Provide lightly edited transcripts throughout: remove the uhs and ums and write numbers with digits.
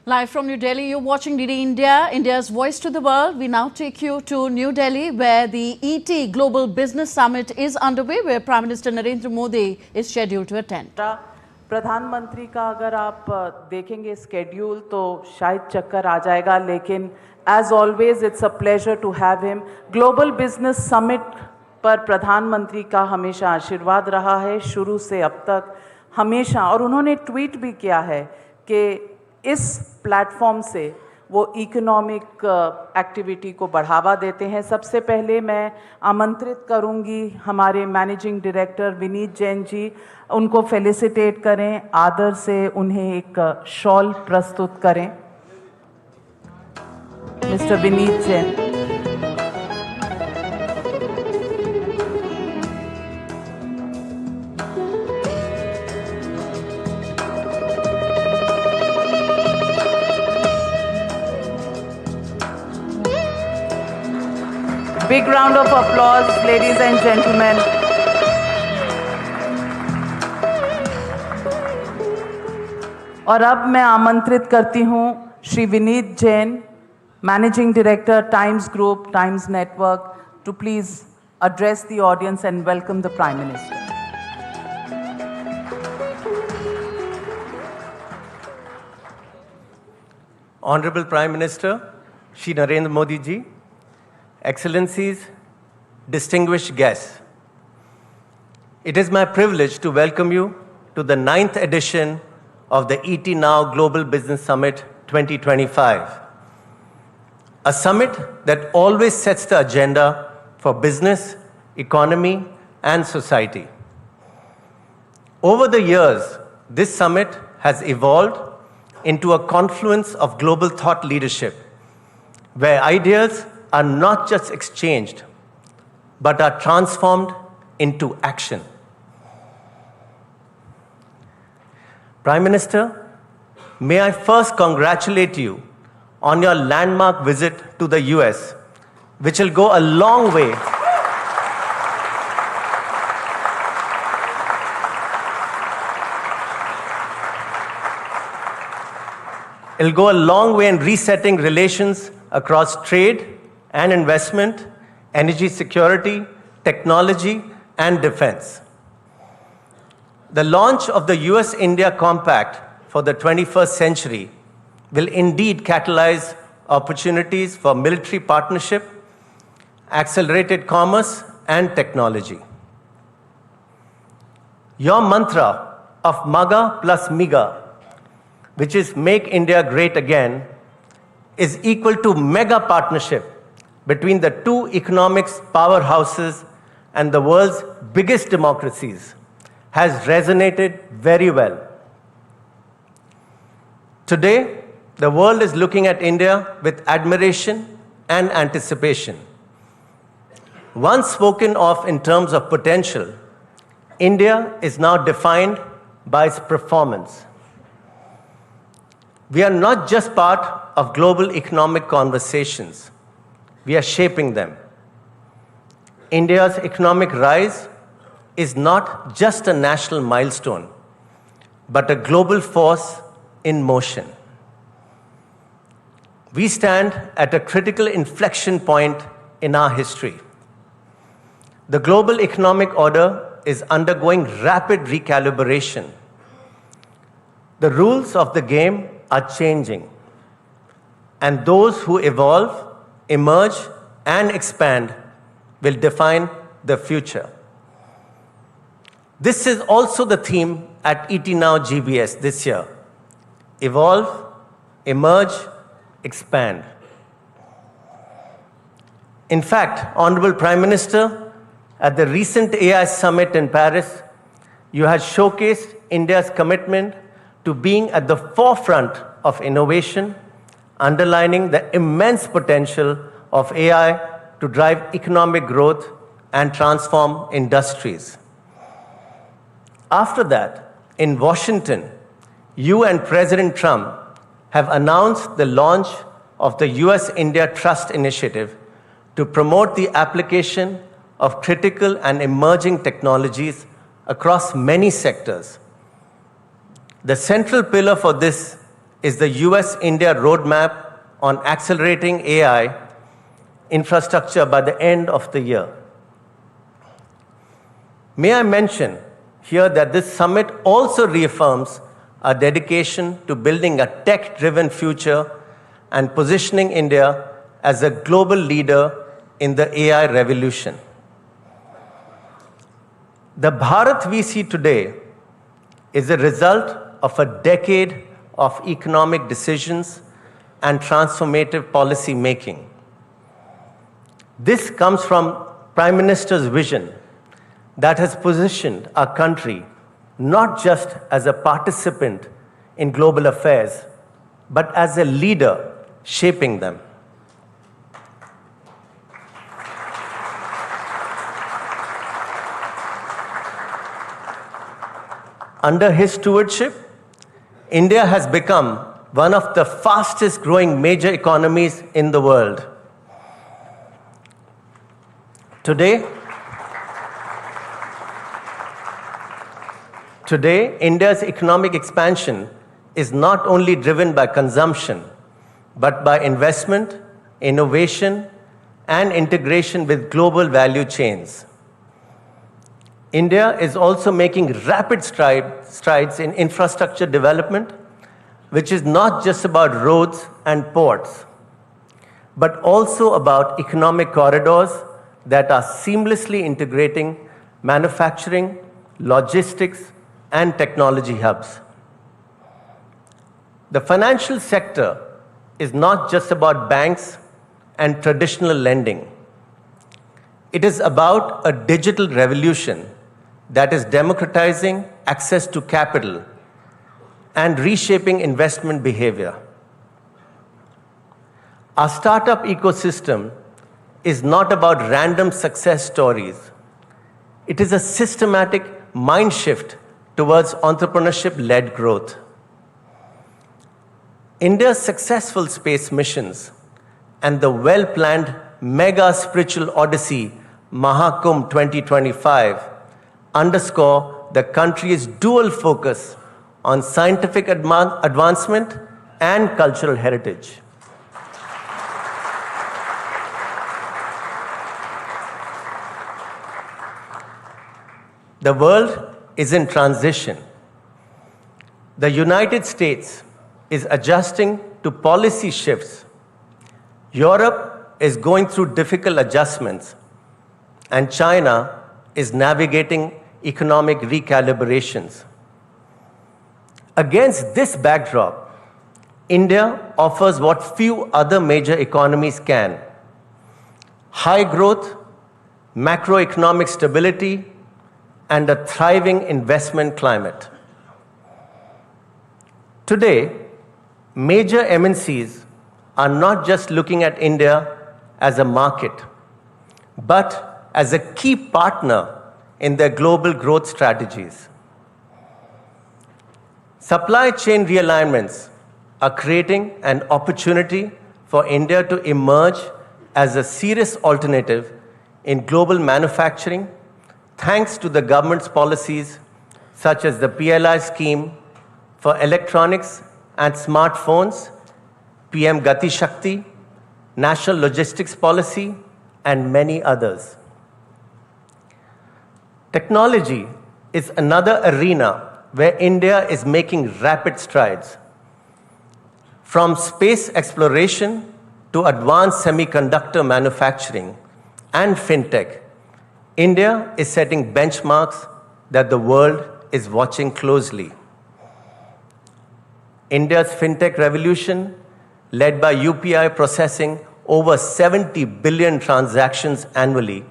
Live from New Delhi, you're watching DD India, India's voice to the world. We now take you to New Delhi, where the ET Global Business Summit is underway, where Prime Minister Narendra Modi is scheduled to attend. प्रधानमंत्री का अगर आप देखेंगे schedule तो शायद चक्कर आ जाएगा, लेकिन as always it's a pleasure to have him. Global business summit पर प्रधानमंत्री का हमेशा आशीर्वाद रहा है, शुरू से अब तक हमेशा, और उन्होंने ट्वीट भी किया है कि इस प्लेटफॉर्म से वो इकोनॉमिक एक्टिविटी को बढ़ावा देते हैं। सबसे पहले मैं आमंत्रित करूंगी हमारे मैनेजिंग डायरेक्टर विनीत जैन जी, उनको फेलिसिटेट करें, आदर से उन्हें एक शॉल प्रस्तुत करें। Mister Vineet Jain. Big round of applause, ladies and gentlemen. और अब मैं आमंत्रित करती हूँ Shri Vineet Jain, managing director times group, times network, to please address the audience and welcome the Prime Minister. Honorable Prime Minister, Shri Narendra Modi ji, Excellencies, distinguished guests, it is my privilege to welcome you to the 9th edition of the ET Now Global Business Summit 2025, a summit that always sets the agenda for business, economy, and society. Over the years, this summit has evolved into a confluence of global thought leadership, where ideas are not just exchanged, but are transformed into action. Prime Minister, may I first congratulate you on your landmark visit to the US, which will go a long way in resetting relations across trade and investment, energy security, technology, and defense. The launch of the US-India Compact for the 21st century will indeed catalyze opportunities for military partnership, accelerated commerce, and technology. Your mantra of MAGA plus MIGA, which is Make India Great Again, is equal to mega partnership between the two economics powerhouses and the world's biggest democracies, has resonated very well. Today, the world is looking at India with admiration and anticipation. Once spoken of in terms of potential, India is now defined by its performance. We are not just part of global economic conversations. We are shaping them. India's economic rise is not just a national milestone, but a global force in motion. We stand at a critical inflection point in our history. The global economic order is undergoing rapid recalibration. The rules of the game are changing, and those who evolve, emerge, and expand will define the future. This is also the theme at ET Now GBS this year: evolve, emerge, expand. In fact, Honorable Prime Minister, at the recent AI Summit in Paris, you had showcased India's commitment to being at the forefront of innovation, underlining the immense potential of AI to drive economic growth and transform industries. After that, in Washington, you and President Trump have announced the launch of the US-India Trust Initiative to promote the application of critical and emerging technologies across many sectors. The central pillar for this is the US-India roadmap on accelerating AI infrastructure by the end of the year. May I mention here that this summit also reaffirms our dedication to building a tech-driven future and positioning India as a global leader in the AI revolution. The Bharat we see today is a result of a decade of economic decisions and transformative policy making. This comes from Prime Minister's vision that has positioned our country not just as a participant in global affairs, but as a leader shaping them. Under his stewardship, India has become one of the fastest growing major economies in the world. Today, India's economic expansion is not only driven by consumption, but by investment, innovation, and integration with global value chains. India is also making rapid strides in infrastructure development, which is not just about roads and ports, but also about economic corridors that are seamlessly integrating manufacturing, logistics, and technology hubs. The financial sector is not just about banks and traditional lending. It is about a digital revolution that is democratizing access to capital and reshaping investment behavior. Our startup ecosystem is not about random success stories. It is a systematic mind shift towards entrepreneurship-led growth. India's successful space missions and the well-planned mega spiritual odyssey Mahakumbh 2025 underscore the country's dual focus on scientific advancement and cultural heritage. The world is in transition. The United States is adjusting to policy shifts. Europe is going through difficult adjustments, and China is navigating economic recalibrations. Against this backdrop, India offers what few other major economies can: high growth, macroeconomic stability, and a thriving investment climate. Today, major MNCs are not just looking at India as a market, but as a key partner in their global growth strategies. Supply chain realignments are creating an opportunity for India to emerge as a serious alternative in global manufacturing, thanks to the government's policies such as the PLI scheme for electronics and smartphones, PM Gati Shakti, National Logistics Policy, and many others. Technology is another arena where India is making rapid strides. From space exploration to advanced semiconductor manufacturing and fintech, India is setting benchmarks that the world is watching closely. India's fintech revolution, led by UPI processing over 70 billion transactions annually,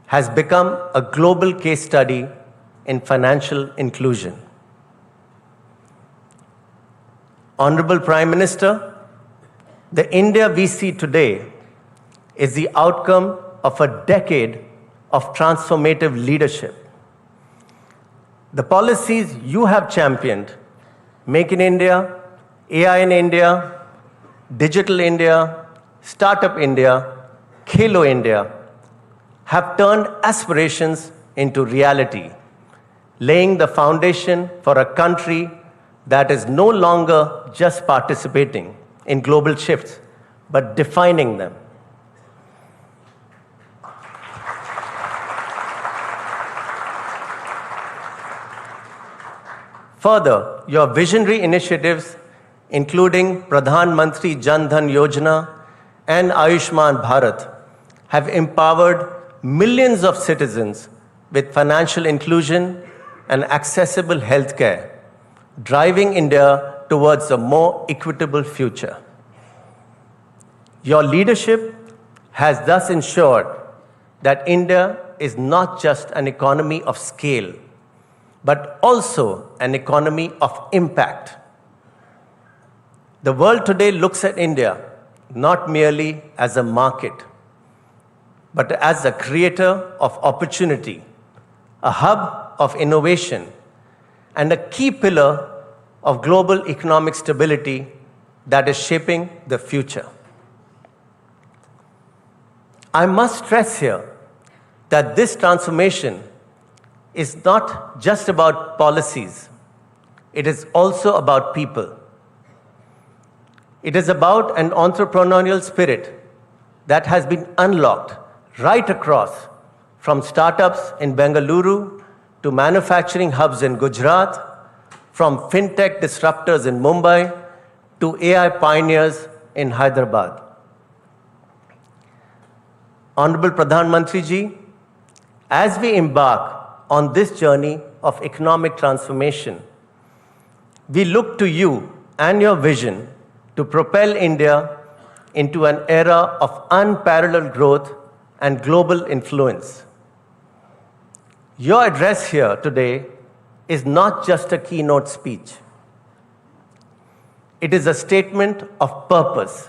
has become a global case study in financial inclusion. Honorable Prime Minister, the India we see today is the outcome of a decade of transformative leadership. The policies you have championed, Make in India, AI in India, Digital India, Startup India, Khelo India, have turned aspirations into reality, laying the foundation for a country that is no longer just participating in global shifts, but defining them. Further, your visionary initiatives, including Pradhan Mantri Jan Dhan Yojana and Ayushman Bharat, have empowered millions of citizens with financial inclusion and accessible healthcare, driving India towards a more equitable future. Your leadership has thus ensured that India is not just an economy of scale, but also an economy of impact. The world today looks at India not merely as a market, but as a creator of opportunity, a hub of innovation, and a key pillar of global economic stability that is shaping the future. I must stress here that this transformation is not just about policies, it is also about people. It is about an entrepreneurial spirit that has been unlocked right across, from startups in Bengaluru to manufacturing hubs in Gujarat, from fintech disruptors in Mumbai to AI pioneers in Hyderabad. Honorable Pradhan Mantri Ji, as we embark on this journey of economic transformation, we look to you and your vision to propel India into an era of unparalleled growth and global influence. Your address here today is not just a keynote speech. It is a statement of purpose,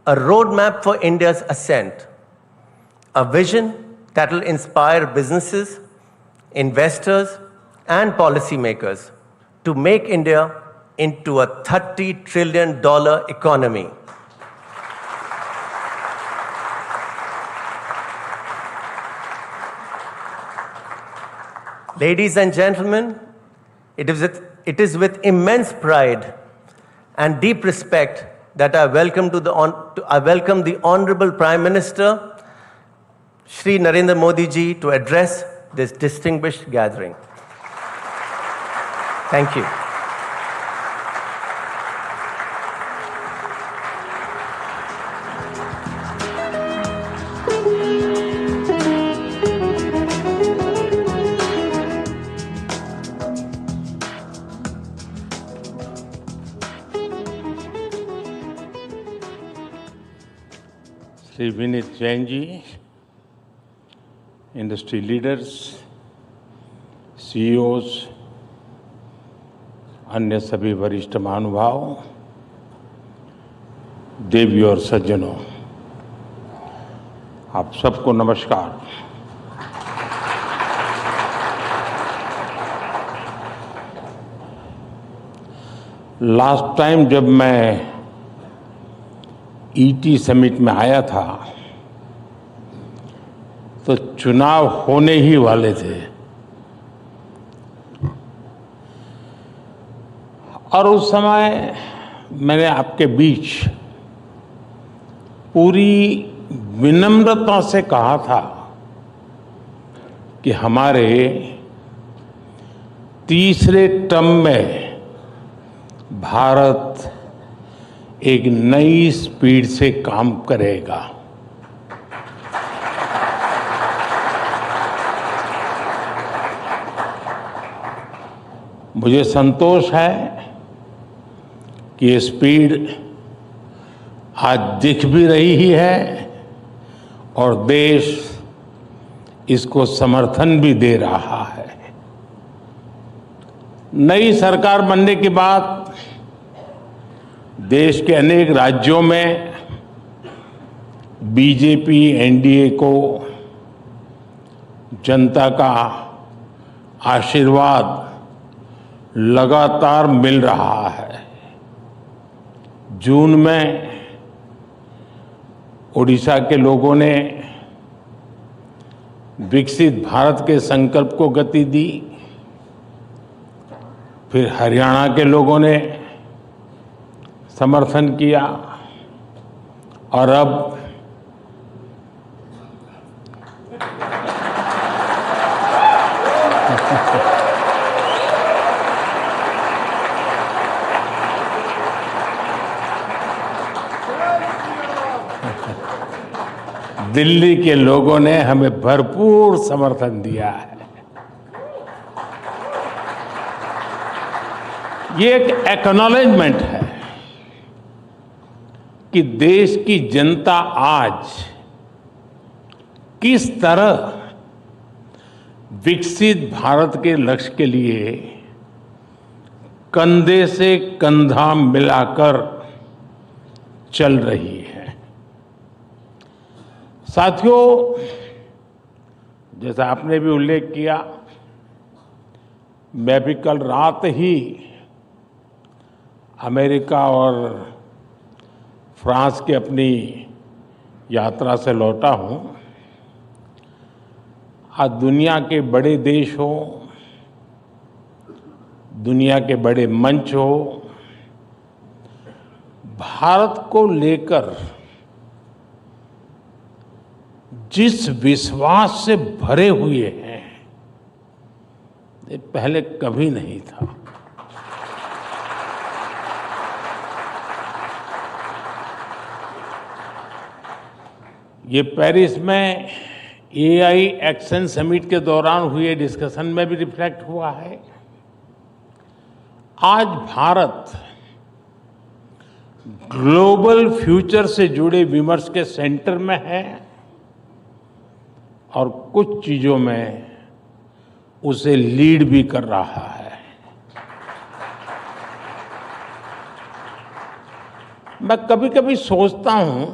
a roadmap for India's ascent, a vision that will inspire businesses, investors, and policymakers to make India into a $30 trillion economy. Ladies and gentlemen, it is with immense pride and deep respect that I welcome the Honorable Prime Minister, Shri Narendra Modi Ji, to address this distinguished gathering. Thank you. Shri Vinit Jain Ji, industry leaders, CEOs, अन्य सभी वरिष्ठ महानुभाव, देवी और सज्जनों, आप सबको नमस्कार। Last time जब मैं ईटी समिट में आया था तो चुनाव होने ही वाले थे और उस समय मैंने आपके बीच पूरी विनम्रता से कहा था कि हमारे तीसरे टर्म में भारत एक नई स्पीड से काम करेगा। मुझे संतोष है कि ये स्पीड आज दिख भी रही ही है और देश इसको समर्थन भी दे रहा है। नई सरकार बनने के बाद देश के अनेक राज्यों में बीजेपी एनडीए को जनता का आशीर्वाद लगातार मिल रहा है। जून में ओडिशा के लोगों ने विकसित भारत के संकल्प को गति दी। फिर हरियाणा के लोगों ने समर्थन किया और अब दिल्ली के लोगों ने हमें भरपूर समर्थन दिया है। ये एक एक्नॉलेजमेंट है कि देश की जनता आज किस तरह विकसित भारत के लक्ष्य के लिए कंधे से कंधा मिलाकर चल रही है। साथियों, जैसा आपने भी उल्लेख किया, मैं भी कल रात ही अमेरिका और फ्रांस की अपनी यात्रा से लौटा हूं। आज दुनिया के बड़े देश हो, दुनिया के बड़े मंच हो, भारत को लेकर जिस विश्वास से भरे हुए हैं, ये पहले कभी नहीं था। ये पेरिस में एआई एक्शन समिट के दौरान हुए डिस्कशन में भी रिफ्लेक्ट हुआ है। आज भारत ग्लोबल फ्यूचर से जुड़े विमर्श के सेंटर में है और कुछ चीजों में उसे लीड भी कर रहा है। मैं कभी कभी सोचता हूं,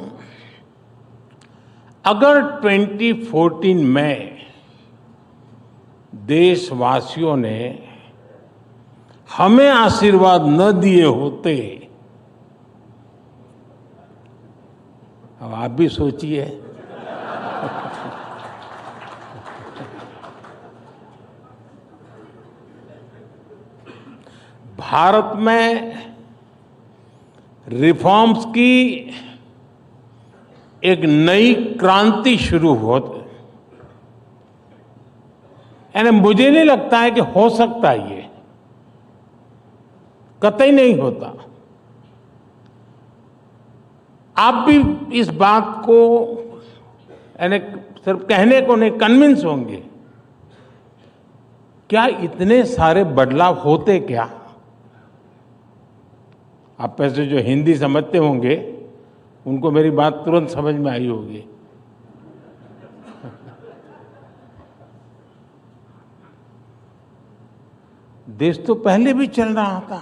अगर 2014 में देशवासियों ने हमें आशीर्वाद न दिए होते, अब आप भी सोचिए, भारत में रिफॉर्म्स की एक नई क्रांति शुरू हो, यानी मुझे नहीं लगता है कि हो सकता है, ये कतई नहीं होता। आप भी इस बात को यानी सिर्फ कहने को नहीं, कन्विंस होंगे। क्या इतने सारे बदलाव होते क्या? आप पैसे जो हिंदी समझते होंगे उनको मेरी बात तुरंत समझ में आई होगी। देश तो पहले भी चल रहा था।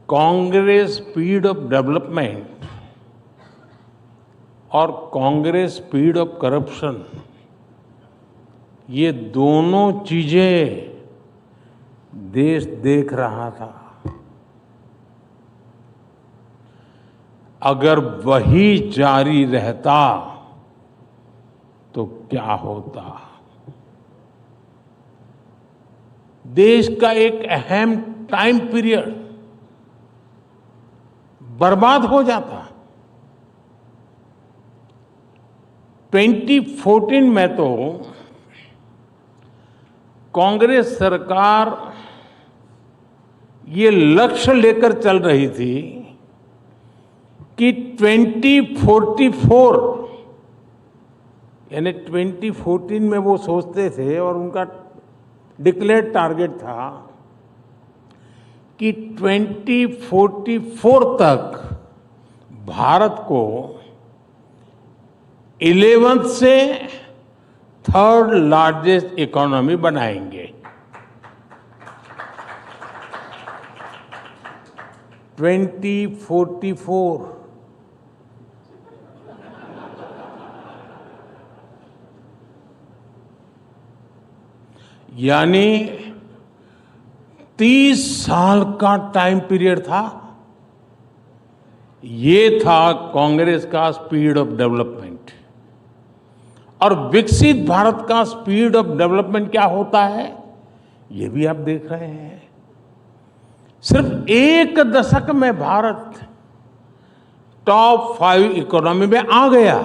कांग्रेस स्पीड ऑफ डेवलपमेंट और कांग्रेस स्पीड ऑफ करप्शन, ये दोनों चीजें देश देख रहा था। अगर वही जारी रहता तो क्या होता? देश का एक अहम टाइम पीरियड बर्बाद हो जाता। 2014 में तो कांग्रेस सरकार ये लक्ष्य लेकर चल रही थी कि 2044, यानी 2014 में वो सोचते थे और उनका डिक्लेयर्ड टारगेट था कि 2044 तक भारत को 11th से 3rd लार्जेस्ट इकोनॉमी बनाएंगे। 2044 यानी 30 साल का टाइम पीरियड था। ये था कांग्रेस का स्पीड ऑफ डेवलपमेंट। और विकसित भारत का स्पीड ऑफ डेवलपमेंट क्या होता है? ये भी आप देख रहे हैं। सिर्फ एक दशक में भारत टॉप 5 इकोनॉमी में आ गया।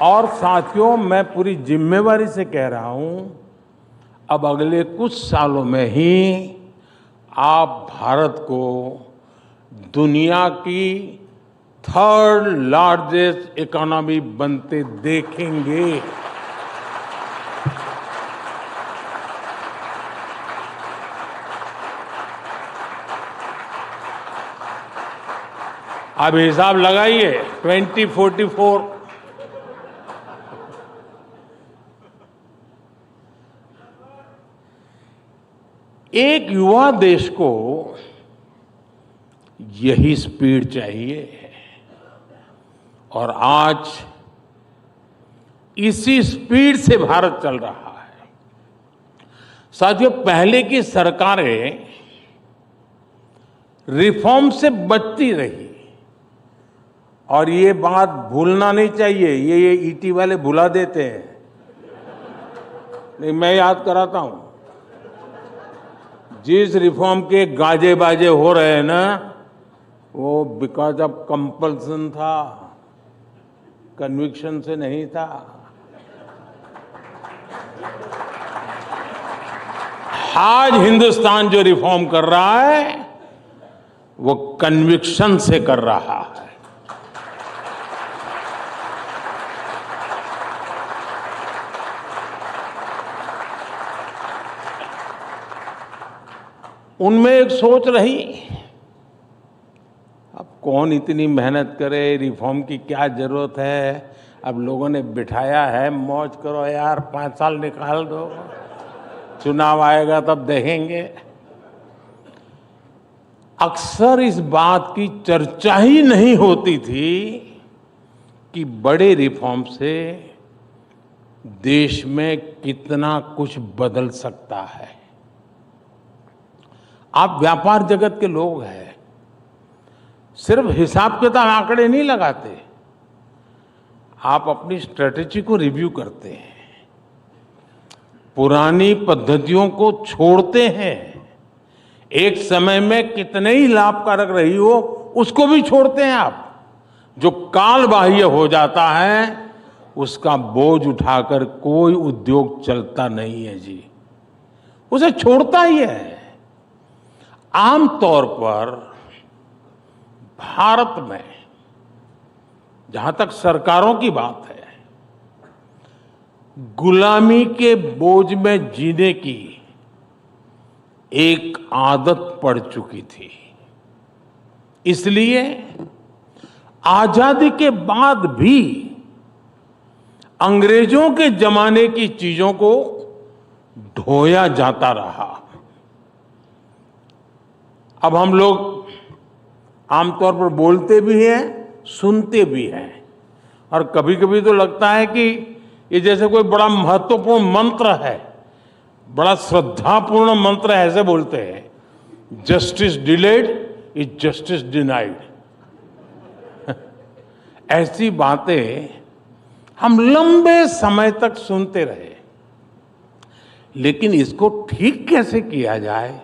और साथियों, मैं पूरी जिम्मेवारी से कह रहा हूं, अब अगले कुछ सालों में ही आप भारत को दुनिया की 3rd लार्जेस्ट इकोनॉमी बनते देखेंगे। अब हिसाब लगाइए, 2044 एक युवा देश को यही स्पीड चाहिए और आज इसी स्पीड से भारत चल रहा है। साथियों, पहले की सरकारें रिफॉर्म से बचती रही और ये बात भूलना नहीं चाहिए। ये ईटी वाले भुला देते हैं, नहीं मैं याद कराता हूं। जिस रिफॉर्म के गाजे बाजे हो रहे हैं ना, वो बिकॉज ऑफ कंपल्सन था, कन्विक्शन से नहीं था। आज हिंदुस्तान जो रिफॉर्म कर रहा है वो कन्विक्शन से कर रहा है। उनमें एक सोच रही, अब कौन इतनी मेहनत करे, रिफॉर्म की क्या जरूरत है, अब लोगों ने बिठाया है, मौज करो यार, 5 साल निकाल दो, चुनाव आएगा तब देखेंगे। अक्सर इस बात की चर्चा ही नहीं होती थी कि बड़े रिफॉर्म से देश में कितना कुछ बदल सकता है। आप व्यापार जगत के लोग हैं, सिर्फ हिसाब किताब आंकड़े नहीं लगाते, आप अपनी स्ट्रेटेजी को रिव्यू करते हैं, पुरानी पद्धतियों को छोड़ते हैं, एक समय में कितने ही लाभकारक रही हो उसको भी छोड़ते हैं आप। जो काल बाह्य हो जाता है उसका बोझ उठाकर कोई उद्योग चलता नहीं है जी, उसे छोड़ता ही है। आमतौर पर भारत में जहां तक सरकारों की बात है, गुलामी के बोझ में जीने की एक आदत पड़ चुकी थी। इसलिए आजादी के बाद भी अंग्रेजों के जमाने की चीजों को ढोया जाता रहा। अब हम लोग आमतौर पर बोलते भी हैं, सुनते भी हैं, और कभी कभी तो लगता है कि ये जैसे कोई बड़ा महत्वपूर्ण मंत्र है, बड़ा श्रद्धापूर्ण मंत्र है, ऐसे बोलते हैं, justice delayed is justice denied. ऐसी बातें हम लंबे समय तक सुनते रहे, लेकिन इसको ठीक कैसे किया जाए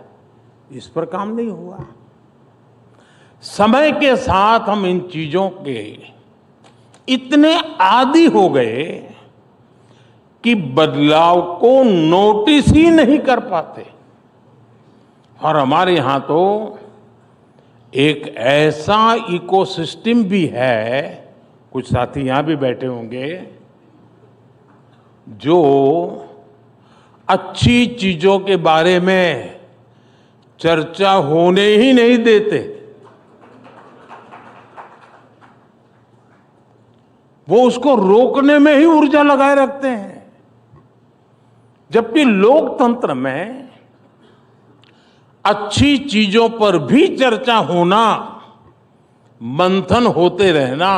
इस पर काम नहीं हुआ। समय के साथ हम इन चीजों के इतने आदी हो गए कि बदलाव को नोटिस ही नहीं कर पाते। और हमारे यहां तो एक ऐसा इकोसिस्टम भी है, कुछ साथी यहां भी बैठे होंगे, जो अच्छी चीजों के बारे में चर्चा होने ही नहीं देते। वो उसको रोकने में ही ऊर्जा लगाए रखते हैं। जबकि लोकतंत्र में अच्छी चीजों पर भी चर्चा होना, मंथन होते रहना,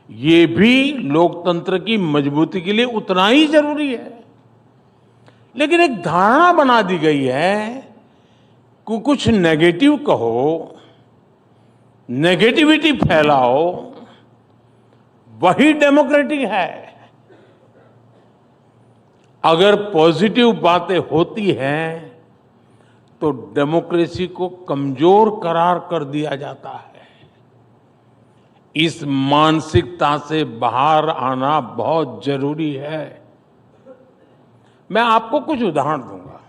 ये भी लोकतंत्र की मजबूती के लिए उतना ही जरूरी है। लेकिन एक धारणा बना दी गई है कि कुछ नेगेटिव कहो, नेगेटिविटी फैलाओ, वही डेमोक्रेटिक है। अगर पॉजिटिव बातें होती हैं तो डेमोक्रेसी को कमजोर करार कर दिया जाता है। इस मानसिकता से बाहर आना बहुत जरूरी है। मैं आपको कुछ उदाहरण दूंगा।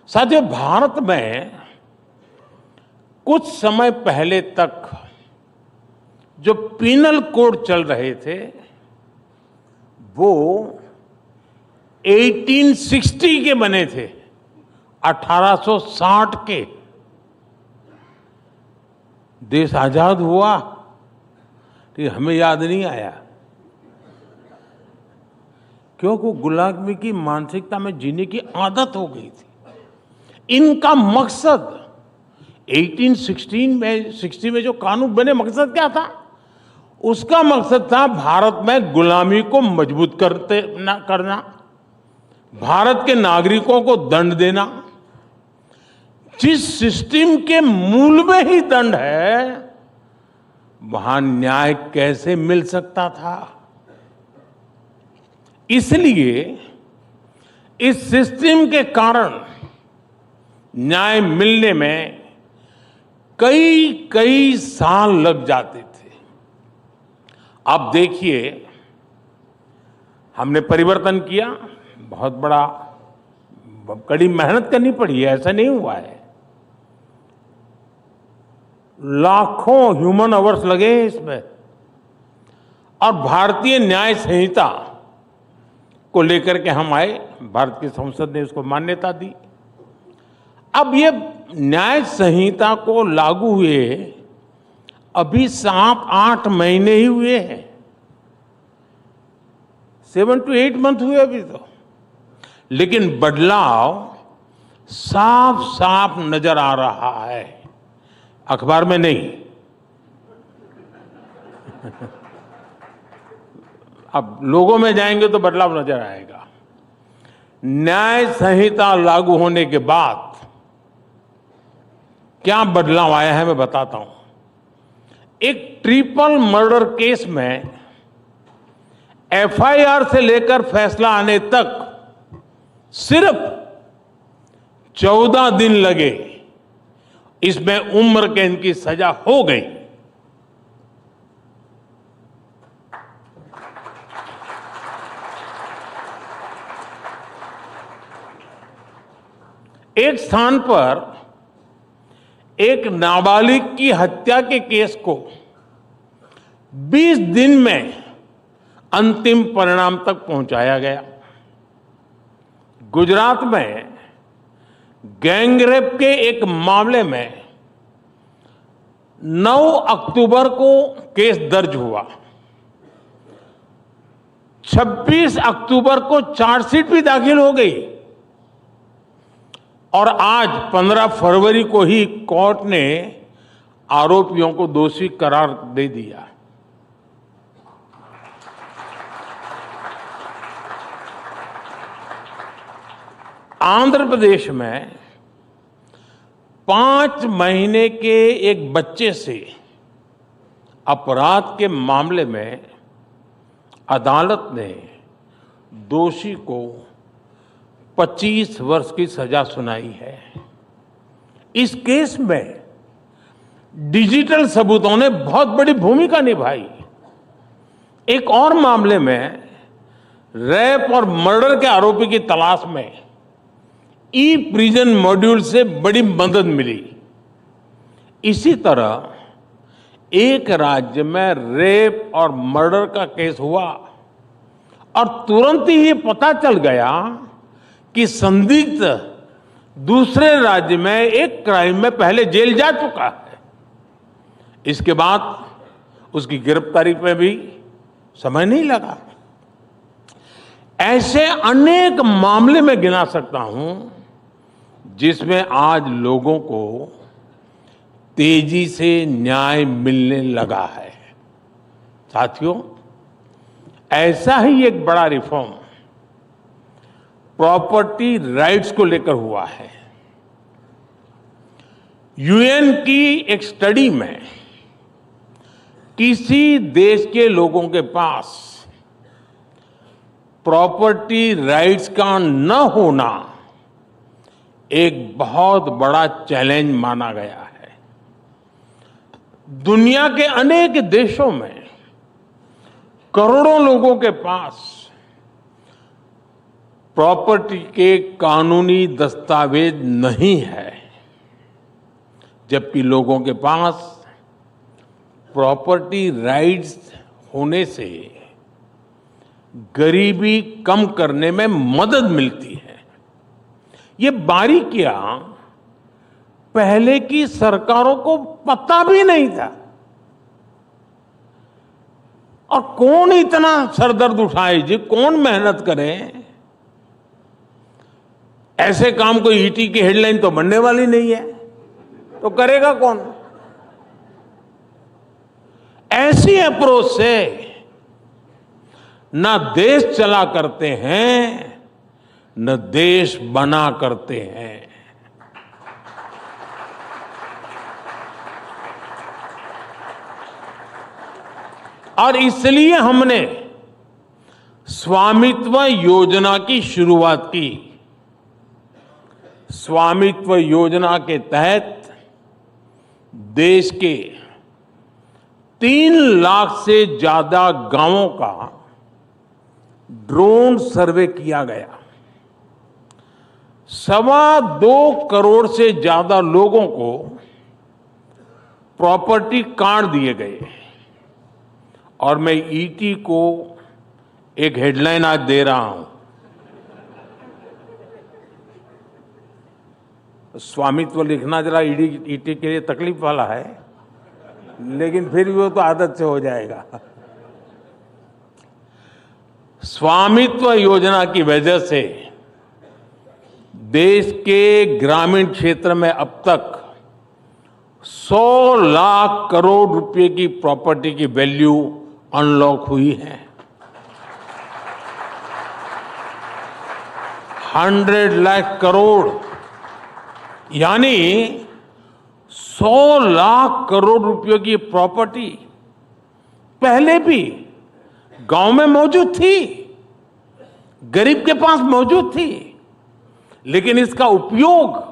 साथियों, भारत में कुछ समय पहले तक जो पीनल कोड चल रहे थे वो 1860 के बने थे, 1860 के। देश आजाद हुआ तो हमें याद नहीं आया, क्योंकि गुलामी की मानसिकता में जीने की आदत हो गई थी। इनका मकसद 1860 में जो कानून बने, मकसद क्या था? उसका मकसद था भारत में गुलामी को मजबूत करना, भारत के नागरिकों को दंड देना। जिस सिस्टम के मूल में ही दंड है, वहां न्याय कैसे मिल सकता था? इसलिए इस सिस्टम के कारण न्याय मिलने में कई साल लग जाते थे। अब देखिए, हमने परिवर्तन किया, बहुत बड़ा कड़ी मेहनत करनी पड़ी है, ऐसा नहीं हुआ है। लाखों ह्यूमन आवर्स लगे इसमें, और भारतीय न्याय संहिता को लेकर के हम आए, भारत की संसद ने उसको मान्यता दी। अब ये न्याय संहिता को लागू हुए अभी 7-8 महीने ही हुए हैं, 7 to 8 मंथ हुए अभी तो, लेकिन बदलाव साफ साफ नजर आ रहा है, अखबार में नहीं। अब लोगों में जाएंगे तो बदलाव नजर आएगा। न्याय संहिता लागू होने के बाद क्या बदलाव आया है मैं बताता हूं। एक ट्रिपल मर्डर केस में एफआईआर से लेकर फैसला आने तक सिर्फ 14 दिन लगे। इसमें उम्र कैद की सजा हो गई। एक स्थान पर एक नाबालिग की हत्या के केस को 20 दिन में अंतिम परिणाम तक पहुंचाया गया। गुजरात में गैंगरेप के एक मामले में 9 अक्टूबर को केस दर्ज हुआ। 26 अक्टूबर को चार्जशीट भी दाखिल हो गई और आज 15 फरवरी को ही कोर्ट ने आरोपियों को दोषी करार दे दिया। आंध्र प्रदेश में 5 महीने के एक बच्चे से अपराध के मामले में अदालत ने दोषी को 25 वर्ष की सजा सुनाई है। इस केस में डिजिटल सबूतों ने बहुत बड़ी भूमिका निभाई। एक और मामले में रेप और मर्डर के आरोपी की तलाश में ई प्रिजन मॉड्यूल से बड़ी मदद मिली। इसी तरह एक राज्य में रेप और मर्डर का केस हुआ और तुरंत ही पता चल गया कि संदिग्ध दूसरे राज्य में एक क्राइम में पहले जेल जा चुका है। इसके बाद उसकी गिरफ्तारी पे भी समय नहीं लगा। ऐसे अनेक मामले में गिना सकता हूं जिसमें आज लोगों को तेजी से न्याय मिलने लगा है। साथियों, ऐसा ही एक बड़ा रिफॉर्म प्रॉपर्टी राइट्स को लेकर हुआ है। यूएन की एक स्टडी में किसी देश के लोगों के पास प्रॉपर्टी राइट्स का न होना एक बहुत बड़ा चैलेंज माना गया है। दुनिया के अनेक देशों में करोड़ों लोगों के पास प्रॉपर्टी के कानूनी दस्तावेज नहीं है, जबकि लोगों के पास प्रॉपर्टी राइट्स होने से गरीबी कम करने में मदद मिलती है। ये बारीकियां पहले की सरकारों को पता भी नहीं था। और कौन इतना सरदर्द उठाए जी, कौन मेहनत करे? ऐसे काम कोई ईटी की हेडलाइन तो बनने वाली नहीं है, तो करेगा कौन? ऐसी अप्रोच से न देश चला करते हैं, न देश बना करते हैं। और इसलिए हमने स्वामित्व योजना की शुरुआत की। स्वामित्व योजना के तहत देश के 3 लाख से ज्यादा गांवों का ड्रोन सर्वे किया गया। 2.25 करोड़ से ज्यादा लोगों को प्रॉपर्टी कार्ड दिए गए। और मैं ईटी को एक हेडलाइन आज दे रहा हूं। स्वामित्व लिखना जरा ईटी के लिए तकलीफ वाला है, लेकिन फिर भी वो तो आदत से हो जाएगा। स्वामित्व योजना की वजह से देश के ग्रामीण क्षेत्र में अब तक 100 लाख करोड़ रुपए की प्रॉपर्टी की वैल्यू अनलॉक हुई है। 100 लाख करोड़ यानी 100 लाख करोड़ रुपयों की प्रॉपर्टी पहले भी गांव में मौजूद थी, गरीब के पास मौजूद थी, लेकिन इसका उपयोग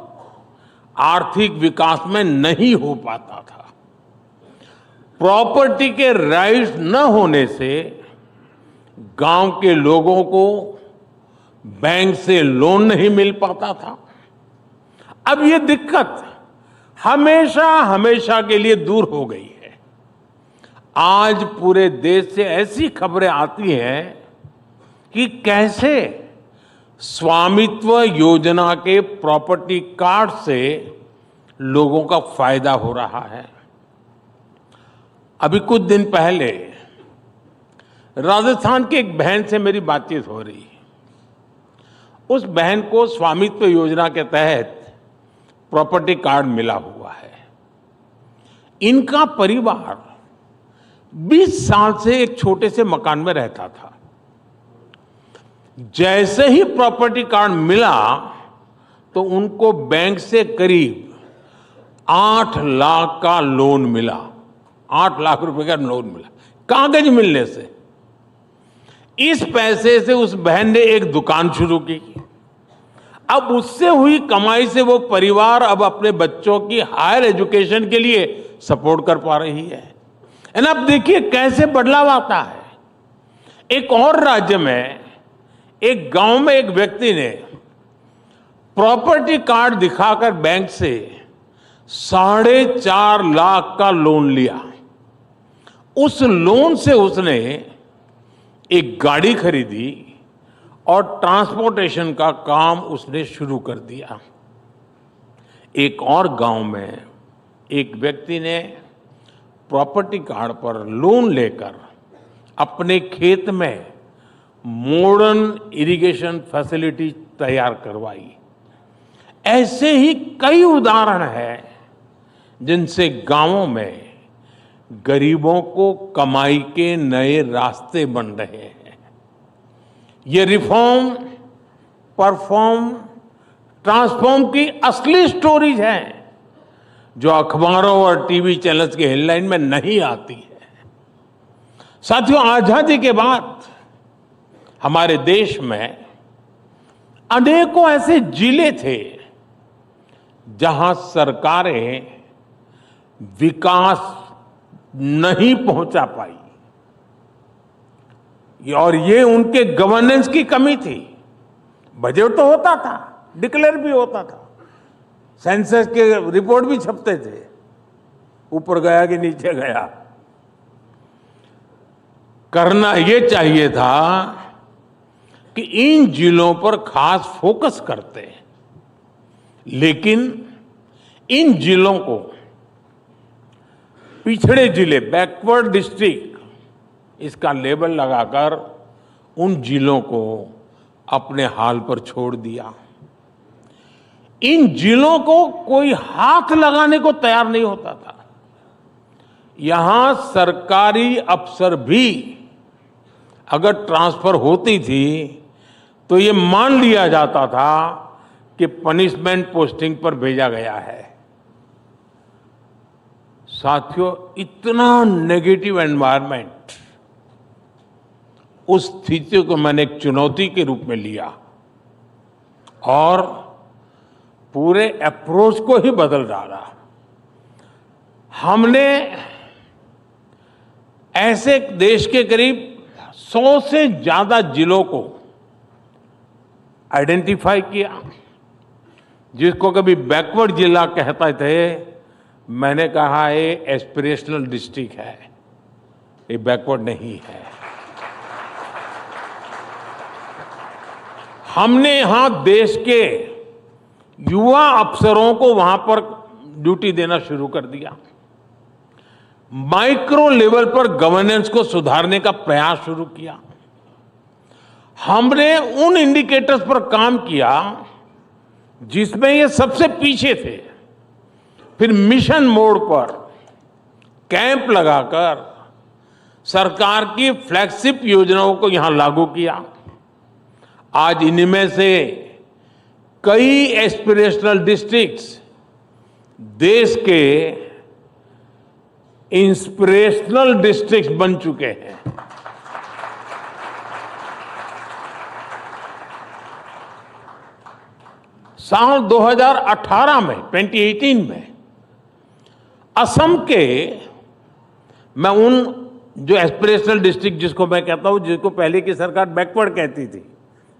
आर्थिक विकास में नहीं हो पाता था। प्रॉपर्टी के राइट्स न होने से गांव के लोगों को बैंक से लोन नहीं मिल पाता था। अब ये दिक्कत हमेशा हमेशा के लिए दूर हो गई है। आज पूरे देश से ऐसी खबरें आती हैं कि कैसे स्वामित्व योजना के प्रॉपर्टी कार्ड से लोगों का फायदा हो रहा है। अभी कुछ दिन पहले राजस्थान की एक बहन से मेरी बातचीत हो रही है। उस बहन को स्वामित्व योजना के तहत प्रॉपर्टी कार्ड मिला हुआ है। इनका परिवार 20 साल से एक छोटे से मकान में रहता था। जैसे ही प्रॉपर्टी कार्ड मिला तो उनको बैंक से करीब 8 लाख का लोन मिला। 8 लाख रुपए का लोन मिला कागज मिलने से। इस पैसे से उस बहन ने एक दुकान शुरू की। अब उससे हुई कमाई से वो परिवार अब अपने बच्चों की हायर एजुकेशन के लिए सपोर्ट कर पा रही है। एंड अब देखिए कैसे बदलाव आता है। एक और राज्य में एक गांव में एक व्यक्ति ने प्रॉपर्टी कार्ड दिखाकर बैंक से 4.5 लाख का लोन लिया। उस लोन से उसने एक गाड़ी खरीदी और ट्रांसपोर्टेशन का काम उसने शुरू कर दिया। एक और गांव में एक व्यक्ति ने प्रॉपर्टी कार्ड पर लोन लेकर अपने खेत में मॉडर्न इरिगेशन फैसिलिटी तैयार करवाई। ऐसे ही कई उदाहरण हैं जिनसे गांवों में गरीबों को कमाई के नए रास्ते बन रहे हैं। ये रिफॉर्म, परफॉर्म, ट्रांसफॉर्म की असली स्टोरीज हैं जो अखबारों और टीवी चैनल्स के हेडलाइन में नहीं आती है। साथियों, आजादी के बाद हमारे देश में अनेकों ऐसे जिले थे जहां सरकारें विकास नहीं पहुंचा पाई और ये उनके गवर्नेंस की कमी थी। बजट तो होता था, डिक्लेयर भी होता था, सेंसस के रिपोर्ट भी छपते थे, ऊपर गया कि नीचे गया। करना ये चाहिए था कि इन जिलों पर खास फोकस करते, लेकिन इन जिलों को पिछड़े जिले, बैकवर्ड डिस्ट्रिक्ट, इसका लेबल लगाकर उन जिलों को अपने हाल पर छोड़ दिया। इन जिलों को कोई हाथ लगाने को तैयार नहीं होता था। यहां सरकारी अफसर भी अगर ट्रांसफर होती थी तो ये मान लिया जाता था कि पनिशमेंट पोस्टिंग पर भेजा गया है। साथियों, इतना नेगेटिव एनवायरनमेंट, उस स्थिति को मैंने एक चुनौती के रूप में लिया और पूरे अप्रोच को ही बदल डाला। हमने ऐसे देश के करीब 100 से ज्यादा जिलों को आइडेंटिफाई किया, जिसको कभी बैकवर्ड जिला कहते थे, मैंने कहा ये एस्पिरेशनल डिस्ट्रिक्ट है, ये बैकवर्ड नहीं है। हमने यहां देश के युवा अफसरों को वहां पर ड्यूटी देना शुरू कर दिया। माइक्रो लेवल पर गवर्नेंस को सुधारने का प्रयास शुरू किया। हमने उन इंडिकेटर्स पर काम किया जिसमें ये सबसे पीछे थे। फिर मिशन मोड पर कैंप लगाकर सरकार की फ्लैगशिप योजनाओं को यहां लागू किया। आज इनमें से कई एस्पिरेशनल डिस्ट्रिक्ट्स देश के इंस्पिरेशनल डिस्ट्रिक्ट्स बन चुके हैं। साल 2018 में, 2018 में असम के, मैं उन जो एस्पिरेशनल डिस्ट्रिक्ट जिसको मैं कहता हूं, जिसको पहले की सरकार बैकवर्ड कहती थी,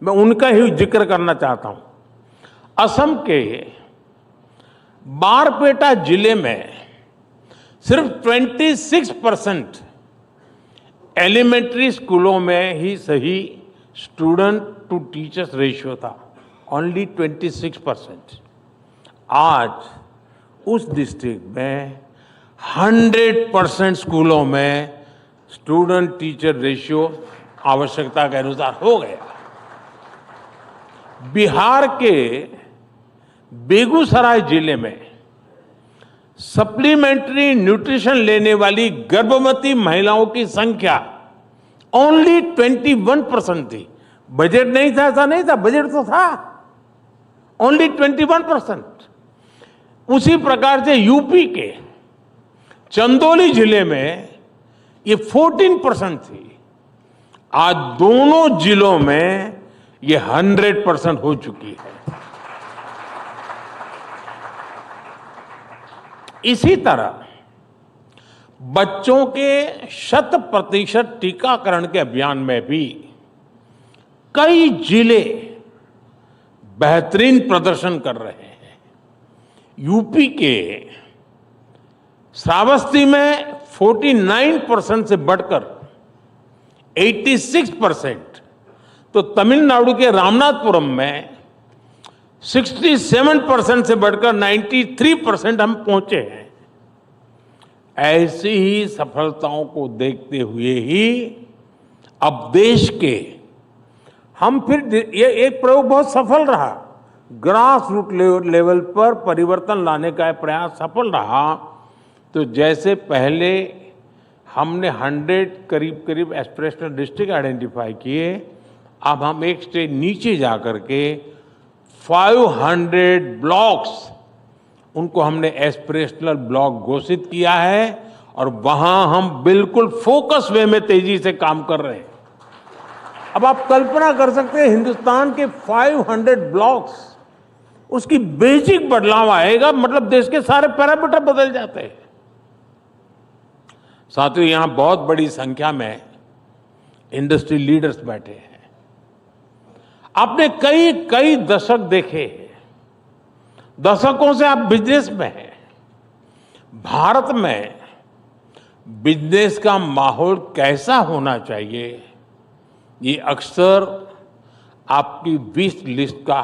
मैं उनका ही जिक्र करना चाहता हूं। असम के बारपेटा जिले में सिर्फ 26% एलिमेंट्री स्कूलों में ही सही स्टूडेंट टू टीचर्स रेशियो था, ओनली 26%। आज उस डिस्ट्रिक्ट में 100% स्कूलों में स्टूडेंट टीचर रेशियो आवश्यकता के अनुसार हो गया। बिहार के बेगूसराय जिले में सप्लीमेंट्री न्यूट्रिशन लेने वाली गर्भवती महिलाओं की संख्या ओनली 21% थी। बजट नहीं था, ऐसा नहीं था, बजट तो था, ओनली 21%। उसी प्रकार से यूपी के चंदौली जिले में ये 14% थी। आज दोनों जिलों में ये 100% हो चुकी है। इसी तरह बच्चों के 100% टीकाकरण के अभियान में भी कई जिले बेहतरीन प्रदर्शन कर रहे हैं। यूपी के श्रावस्ती में 49% से बढ़कर 86%, तो तमिलनाडु के रामनाथपुरम में 67% से बढ़कर 93% हम पहुंचे हैं। ऐसी ही सफलताओं को देखते हुए ही अब देश के हम फिर ये एक प्रयोग बहुत सफल रहा, ग्रास रूट लेवल पर परिवर्तन लाने का प्रयास सफल रहा। तो जैसे पहले हमने 100 करीब एस्पिरेशनल डिस्ट्रिक्ट आइडेंटिफाई किए, अब हम एक स्टेज नीचे जाकर के 500 ब्लॉक्स, उनको हमने एस्पिरेशनल ब्लॉक घोषित किया है और वहां हम बिल्कुल फोकस वे में तेजी से काम कर रहे हैं। अब आप कल्पना कर सकते हैं, हिंदुस्तान के 500 ब्लॉक्स, उसकी बेसिक बदलाव आएगा, मतलब देश के सारे पैरामीटर बदल जाते हैं। साथियों, यहां बहुत बड़ी संख्या में इंडस्ट्री लीडर्स बैठे हैं। आपने कई कई दशक देखे हैं, दशकों से आप बिजनेस में हैं। भारत में बिजनेस का माहौल कैसा होना चाहिए, ये अक्सर आपकी विश लिस्ट का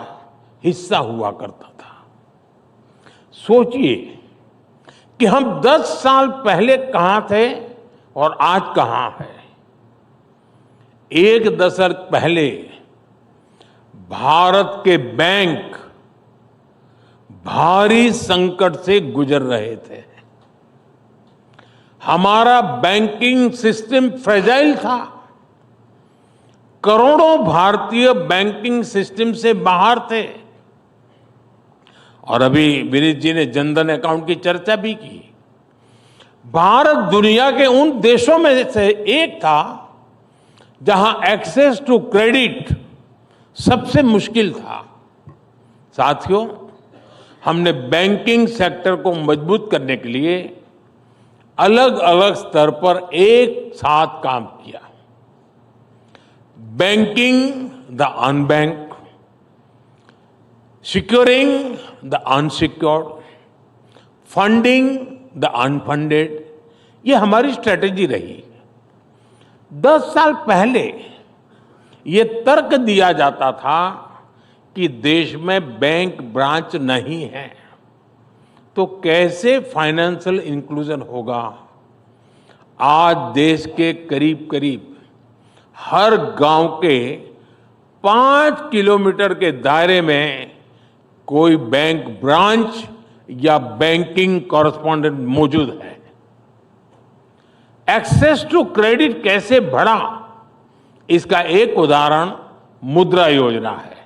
हिस्सा हुआ करता था। सोचिए कि हम 10 साल पहले कहां थे और आज कहां हैं। एक दशक पहले भारत के बैंक भारी संकट से गुजर रहे थे। हमारा बैंकिंग सिस्टम फ्रेजाइल था। करोड़ों भारतीय बैंकिंग सिस्टम से बाहर थे। और अभी विनीत जी ने जनधन अकाउंट की चर्चा भी की। भारत दुनिया के उन देशों में से एक था जहां एक्सेस टू क्रेडिट सबसे मुश्किल था। साथियों, हमने बैंकिंग सेक्टर को मजबूत करने के लिए अलग अलग स्तर पर एक साथ काम किया। Banking the unbanked, securing the unsecured, funding the unfunded, ये हमारी स्ट्रेटेजी रही। 10 साल पहले ये तर्क दिया जाता था कि देश में बैंक ब्रांच नहीं है तो कैसे फाइनेंशियल इंक्लूजन होगा। आज देश के करीब करीब हर गांव के 5 किलोमीटर के दायरे में कोई बैंक ब्रांच या बैंकिंग कॉरेस्पॉन्डेंट मौजूद है। एक्सेस टू क्रेडिट कैसे बढ़ा, इसका एक उदाहरण मुद्रा योजना है।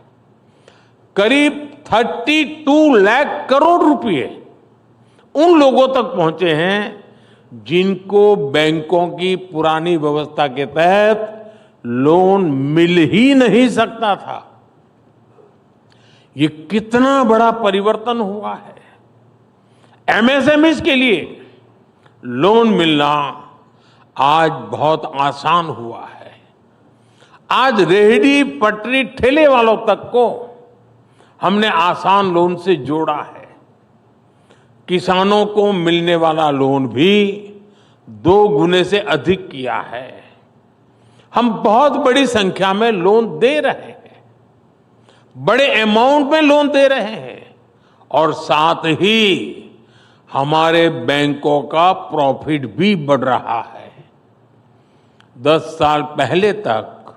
करीब 32 लाख करोड़ रुपए उन लोगों तक पहुंचे हैं जिनको बैंकों की पुरानी व्यवस्था के तहत लोन मिल ही नहीं सकता था। ये कितना बड़ा परिवर्तन हुआ है। एमएसएमईज के लिए लोन मिलना आज बहुत आसान हुआ है। आज रेहड़ी पटरी ठेले वालों तक को हमने आसान लोन से जोड़ा है। किसानों को मिलने वाला लोन भी 2 गुने से अधिक किया है। हम बहुत बड़ी संख्या में लोन दे रहे हैं, बड़े अमाउंट में लोन दे रहे हैं और साथ ही हमारे बैंकों का प्रॉफिट भी बढ़ रहा है। 10 साल पहले तक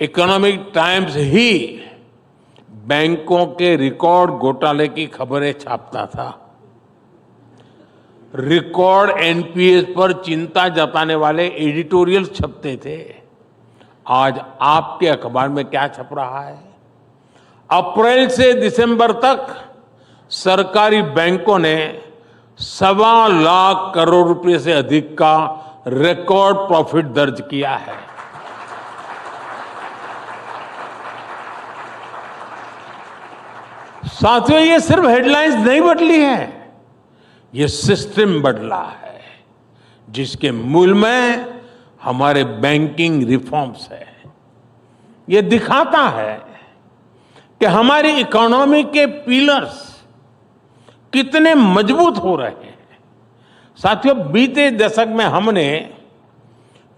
इकोनॉमिक टाइम्स ही बैंकों के रिकॉर्ड घोटाले की खबरें छापता था। रिकॉर्ड एनपीएस पर चिंता जताने वाले एडिटोरियल छपते थे। आज आपके अखबार में क्या छप रहा है? अप्रैल से दिसंबर तक सरकारी बैंकों ने 1.25 लाख करोड़ रुपए से अधिक का रिकॉर्ड प्रॉफिट दर्ज किया है। साथियों, ये सिर्फ हेडलाइंस नहीं बदली है, ये सिस्टम बदला है जिसके मूल में हमारे बैंकिंग रिफॉर्म्स है। ये दिखाता है कि हमारी इकोनॉमी के पिलर्स कितने मजबूत हो रहे हैं। साथियों, बीते दशक में हमने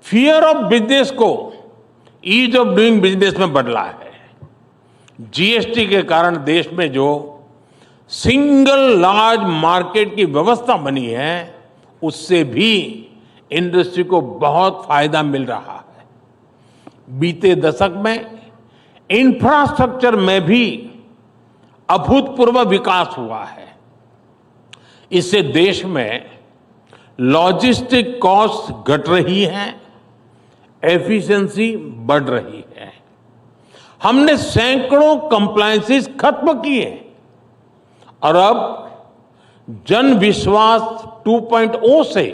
फियर ऑफ बिजनेस को ईज ऑफ डूइंग बिजनेस में बदला है। जीएसटी के कारण देश में जो सिंगल लार्ज मार्केट की व्यवस्था बनी है, उससे भी इंडस्ट्री को बहुत फायदा मिल रहा है। बीते दशक में इंफ्रास्ट्रक्चर में भी अभूतपूर्व विकास हुआ है। इससे देश में लॉजिस्टिक कॉस्ट घट रही है, एफिशिएंसी बढ़ रही है। हमने सैकड़ों कंप्लायंसेस खत्म किए और अब जन विश्वास 2.0 से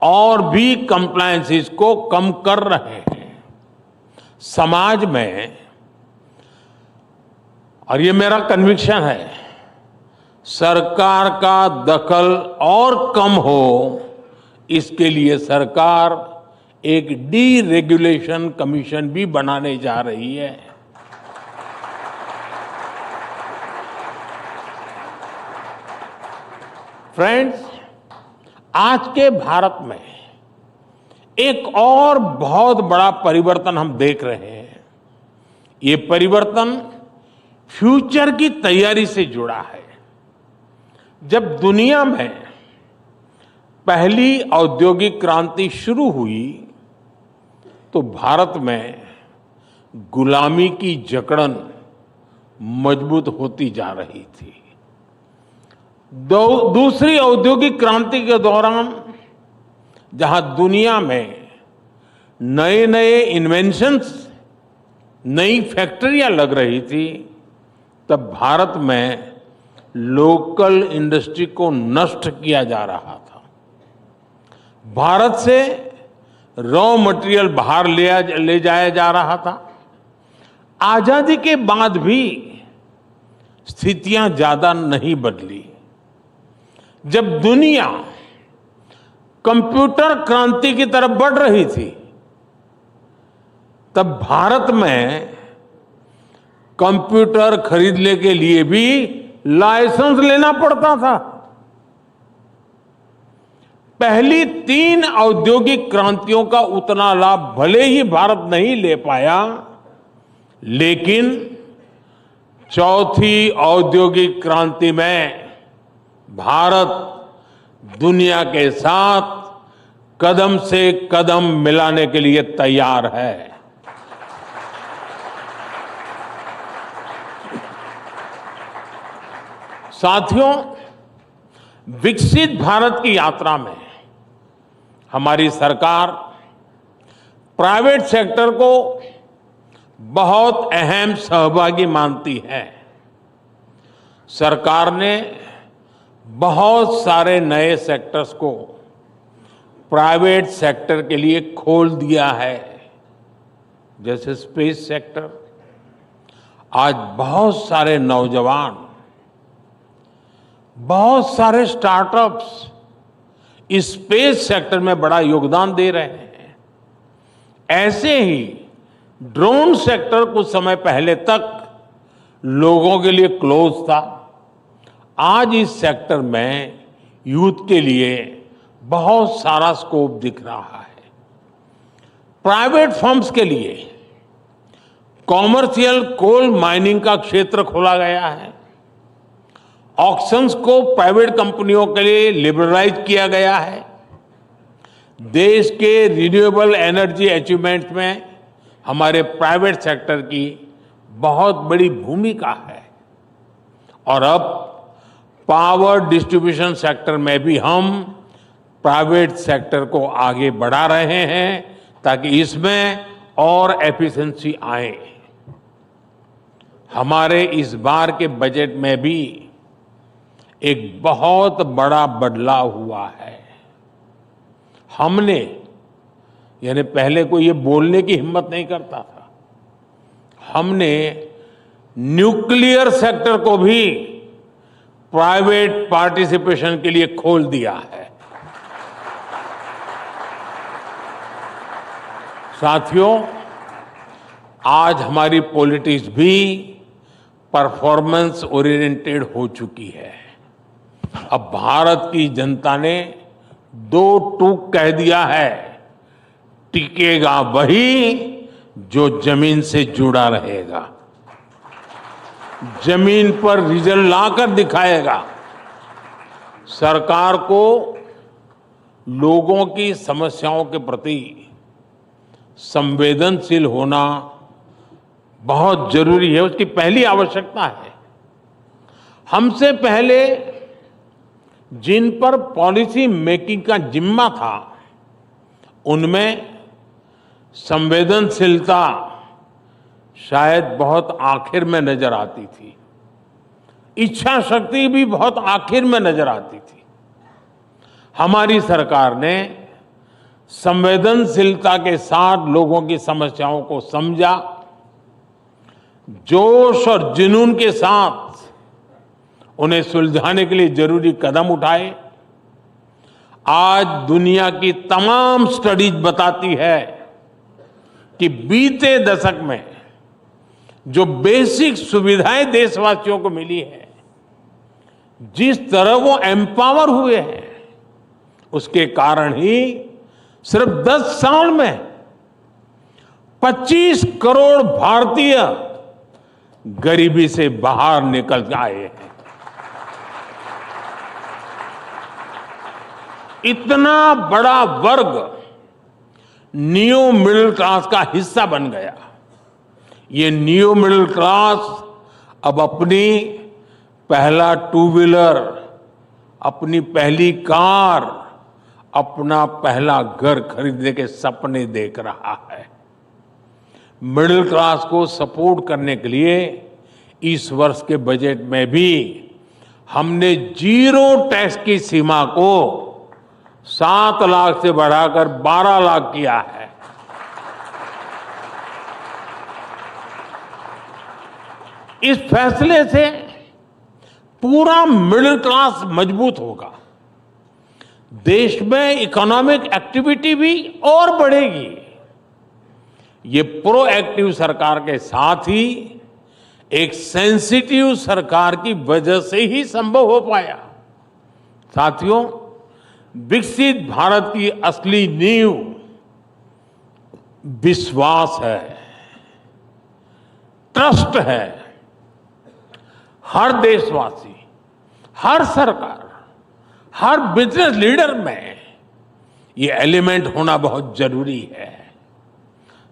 और भी कंप्लायंसेस को कम कर रहे हैं। समाज में, और ये मेरा कन्विक्शन है, सरकार का दखल और कम हो, इसके लिए सरकार एक डीरेगुलेशन कमीशन भी बनाने जा रही है। फ्रेंड्स, आज के भारत में एक और बहुत बड़ा परिवर्तन हम देख रहे हैं। ये परिवर्तन फ्यूचर की तैयारी से जुड़ा है। जब दुनिया में पहली औद्योगिक क्रांति शुरू हुई तो भारत में गुलामी की जकड़न मजबूत होती जा रही थी। दूसरी औद्योगिक क्रांति के दौरान जहां दुनिया में नए नए इन्वेंशंस, नई फैक्ट्रियां लग रही थी, तब भारत में लोकल इंडस्ट्री को नष्ट किया जा रहा था। भारत से रॉ मटेरियल बाहर ले जाया जा रहा था। आजादी के बाद भी स्थितियां ज्यादा नहीं बदली। जब दुनिया कंप्यूटर क्रांति की तरफ बढ़ रही थी, तब भारत में कंप्यूटर खरीदने के लिए भी लाइसेंस लेना पड़ता था। पहली 3 औद्योगिक क्रांतियों का उतना लाभ भले ही भारत नहीं ले पाया, लेकिन चौथी औद्योगिक क्रांति में भारत दुनिया के साथ कदम से कदम मिलाने के लिए तैयार है। साथियों, विकसित भारत की यात्रा में हमारी सरकार प्राइवेट सेक्टर को बहुत अहम सहभागी मानती है। सरकार ने बहुत सारे नए सेक्टर्स को प्राइवेट सेक्टर के लिए खोल दिया है, जैसे स्पेस सेक्टर। आज बहुत सारे नौजवान, बहुत सारे स्टार्टअप्स इस स्पेस सेक्टर में बड़ा योगदान दे रहे हैं। ऐसे ही ड्रोन सेक्टर कुछ समय पहले तक लोगों के लिए क्लोज था। आज इस सेक्टर में यूथ के लिए बहुत सारा स्कोप दिख रहा है। प्राइवेट फर्म्स के लिए कॉमर्शियल कोल माइनिंग का क्षेत्र खोला गया है। ऑक्शंस को प्राइवेट कंपनियों के लिए लिबरलाइज किया गया है। देश के रिन्यूएबल एनर्जी अचीवमेंट में हमारे प्राइवेट सेक्टर की बहुत बड़ी भूमिका है। और अब पावर डिस्ट्रीब्यूशन सेक्टर में भी हम प्राइवेट सेक्टर को आगे बढ़ा रहे हैं ताकि इसमें और एफिशिएंसी आए। हमारे इस बार के बजट में भी एक बहुत बड़ा बदलाव हुआ है। हमने, यानी पहले कोई ये बोलने की हिम्मत नहीं करता था, हमने न्यूक्लियर सेक्टर को भी प्राइवेट पार्टिसिपेशन के लिए खोल दिया है। साथियों, आज हमारी पॉलिटिक्स भी परफॉर्मेंस ओरिएंटेड हो चुकी है। अब भारत की जनता ने 2 टूक कह दिया है, टिकेगा वही जो जमीन से जुड़ा रहेगा, जमीन पर रिजल्ट लाकर दिखाएगा। सरकार को लोगों की समस्याओं के प्रति संवेदनशील होना बहुत जरूरी है, उसकी पहली आवश्यकता है। हमसे पहले जिन पर पॉलिसी मेकिंग का जिम्मा था, उनमें संवेदनशीलता शायद बहुत आखिर में नजर आती थी, इच्छा शक्ति भी बहुत आखिर में नजर आती थी। हमारी सरकार ने संवेदनशीलता के साथ लोगों की समस्याओं को समझा, जोश और जुनून के साथ उन्हें सुलझाने के लिए जरूरी कदम उठाए। आज दुनिया की तमाम स्टडीज बताती है कि बीते दशक में जो बेसिक सुविधाएं देशवासियों को मिली है, जिस तरह वो एम्पावर हुए हैं, उसके कारण ही सिर्फ 10 साल में 25 करोड़ भारतीय गरीबी से बाहर निकल आए हैं। इतना बड़ा वर्ग न्यू मिडिल क्लास का हिस्सा बन गया। ये न्यू मिडिल क्लास अब अपनी पहला 2 व्हीलर, अपनी पहली कार, अपना पहला घर खरीदने के सपने देख रहा है। मिडिल क्लास को सपोर्ट करने के लिए इस वर्ष के बजट में भी हमने 0 टैक्स की सीमा को 7 लाख से बढ़ाकर 12 लाख किया है। इस फैसले से पूरा मिडिल क्लास मजबूत होगा, देश में इकोनॉमिक एक्टिविटी भी और बढ़ेगी। ये प्रोएक्टिव सरकार के साथ ही एक सेंसिटिव सरकार की वजह से ही संभव हो पाया। साथियों, विकसित भारत की असली नींव विश्वास है, ट्रस्ट है। हर देशवासी, हर सरकार, हर बिजनेस लीडर में ये एलिमेंट होना बहुत जरूरी है।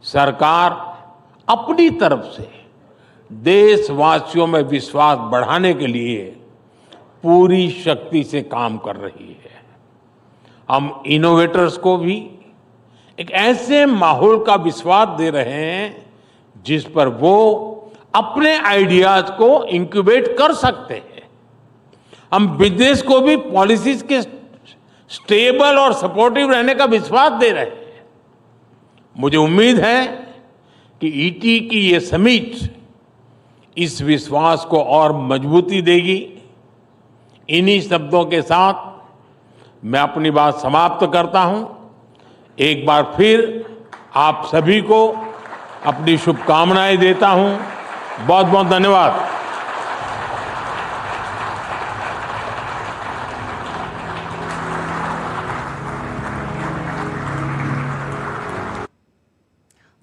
सरकार अपनी तरफ से देशवासियों में विश्वास बढ़ाने के लिए पूरी शक्ति से काम कर रही है। हम इनोवेटर्स को भी एक ऐसे माहौल का विश्वास दे रहे हैं जिस पर वो अपने आइडियाज को इंक्यूबेट कर सकते हैं। हम बिजनेस को भी पॉलिसीज के स्टेबल और सपोर्टिव रहने का विश्वास दे रहे हैं। मुझे उम्मीद है कि ईटी की ये समिट इस विश्वास को और मजबूती देगी। इन्हीं शब्दों के साथ मैं अपनी बात समाप्त करता हूं। एक बार फिर आप सभी को अपनी शुभकामनाएं देता हूं। बहुत बहुत धन्यवाद।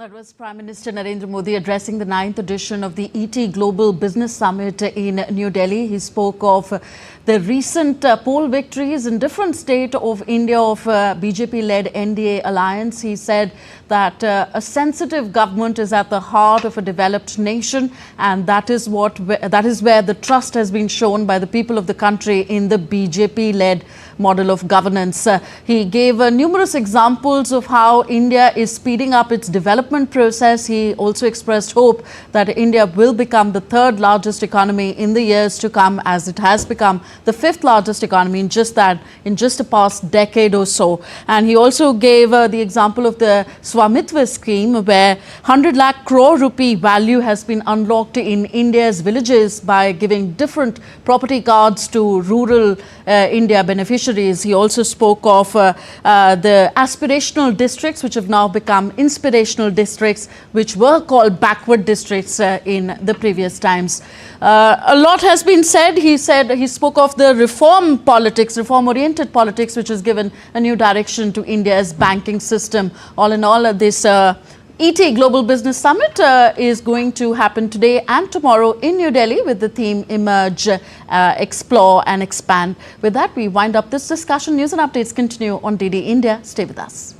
That was Prime Minister Narendra Modi addressing the 9th edition of the ET Global Business Summit in New Delhi. He spoke of the recent poll victories in different states of India of BJP-led NDA alliance. He said that a sensitive government is at the heart of a developed nation, and that is where the trust has been shown by the people of the country in the BJP-led model of governance. He gave numerous examples of how India is speeding up its development process. He also expressed hope that India will become the 3rd largest economy in the years to come, as it has become the 5th largest economy in just the past decade or so. And he also gave the example of the Swamitva scheme, where 100 lakh crore rupee value has been unlocked in India's villages by giving different property cards to rural India beneficiaries. He also spoke of the aspirational districts, which have now become inspirational districts, which were called backward districts in the previous times. A lot has been said. He spoke of the reform politics, reform-oriented politics, which has given a new direction to India's banking system. All in all, this ET Global Business Summit is going to happen today and tomorrow in New Delhi with the theme Emerge, Explore and Expand. With that, we wind up this discussion. News and updates continue on DD India. Stay with us.